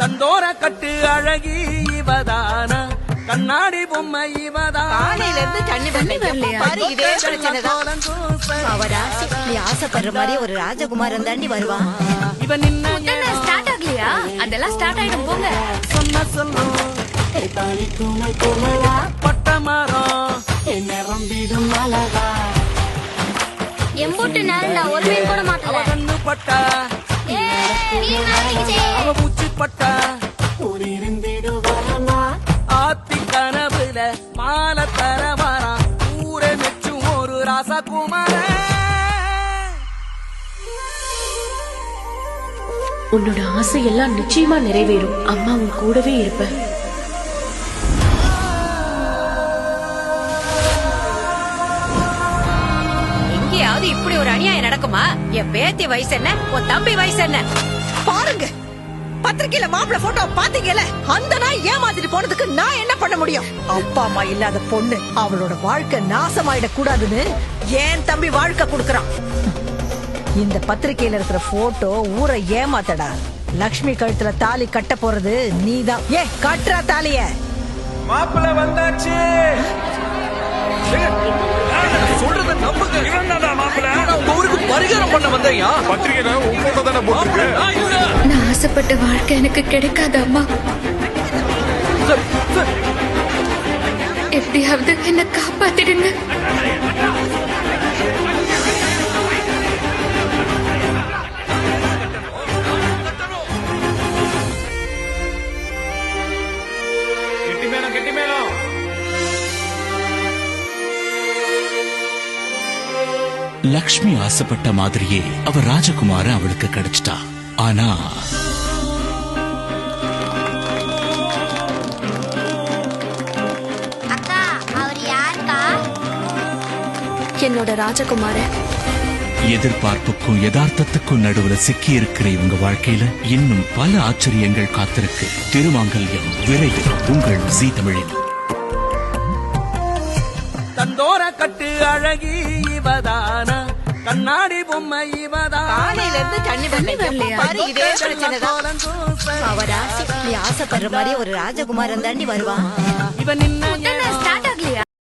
தந்தோர கட்டு அழகி இவதான கண்ணாடி பொம்மை இவதான். காலையில இருந்து தண்ணி வரலையா? பாரு இதே பிரச்சனைதான். அவராசி நீ ஆசைப்படுற மாதிரி ஒரு ராஜகுமாரன் தாண்டி வருவான். இவன் நின்ன ஸ்டார்ட் ஆகலையா? அதெல்லாம் ஸ்டார்ட் ஆயிடும் போங்க. சொன்ன சொல்லும் பட்ட மரம் நிரம்பிடும் அழகா எம்பூட்டு நேரம்டா ஒரு மீன் கூட மாட்டல. கண்ணு பட்டா அவ பூச்சி பட்டா ஆத்தி கனவுல மாலை தர வரா ஊரை மெச்சும் ஒரு ராசகுமார. உன்னோட ஆசை எல்லாம் நிச்சயமா நிறைவேறும். அம்மா உன் கூடவே இருப்ப. எங்கேயாவது இப்படி ஒரு அநியாயம் நடக்குமா? என் பேத்தி வயசு என்ன, உன் தம்பி வயசு என்ன? பாருங்க, பத்திரிக்கையில மாப்பிள்ள போட்டோ பாத்தீங்கல்ல, அந்த நாய் ஏமாத்திட்டு போனதுக்கு நான் என்ன பண்ண முடியும்? அப்பா அம்மா இல்லாத பொண்ணு அவளோட வாழ்க்கை நாசமாயிட கூடாதுன்னு ஏன் தம்பி வாழ்க்கை கொடுக்கறான். இந்த பத்திரிக்கையில இருக்கிற போட்டோ ஊரை ஏமாத்தடா. லக்ஷ்மி கழுத்துல தாலி கட்ட போறது நீதான். ஏ கட்டுறா தாலிய. மாப்பிள்ள வந்தாச்சு. சொல்றத நம்புங்க. இவன்தான்டா மாப்பிள்ள. நான் ஊருக்கு பரிகாரம் பண்ண வந்தேயா. பத்திரிகையில உன் போட்டோ தானே போட்டுருக்கு. நான் ஆசைப்பட்ட வாழ்க்கை எனக்கு கிடைக்காது அம்மா. எப்படியாவது என்ன காப்பாத்திடுங்க. கெட்டி மேளம். லக்ஷ்மி ஆசைப்பட்ட மாதிரியே அவ ராஜகுமார அவளுக்கு கிடைச்சிட்டா. ஆனா அக்கா அவர் யாருக்கா? என்னோட ராஜகுமார. எதிர்பார்ப்புக்கும் யதார்த்தத்துக்கும் நடுவுல சிக்கி இருக்கிற இவங்க வாழ்க்கையில இன்னும் பல ஆச்சரியங்கள் காத்திருக்கு. திருமாங்கல்யம் விரைவில் உங்கள் ஜீ தமிழில். தந்தோர கட்டு அழகி இவதான கண்ணாடி பொம்மை இவதான். காலையில இருந்து தண்ணி வரலையா? பாரு இதே பிரச்சனைதான். அவராசி நீ ஆசைப்படுற மாதிரி ஒரு ராஜகுமாரன் தாண்டி வருவான். இவன் நின்ன ஸ்டார்ட் ஆகலையா?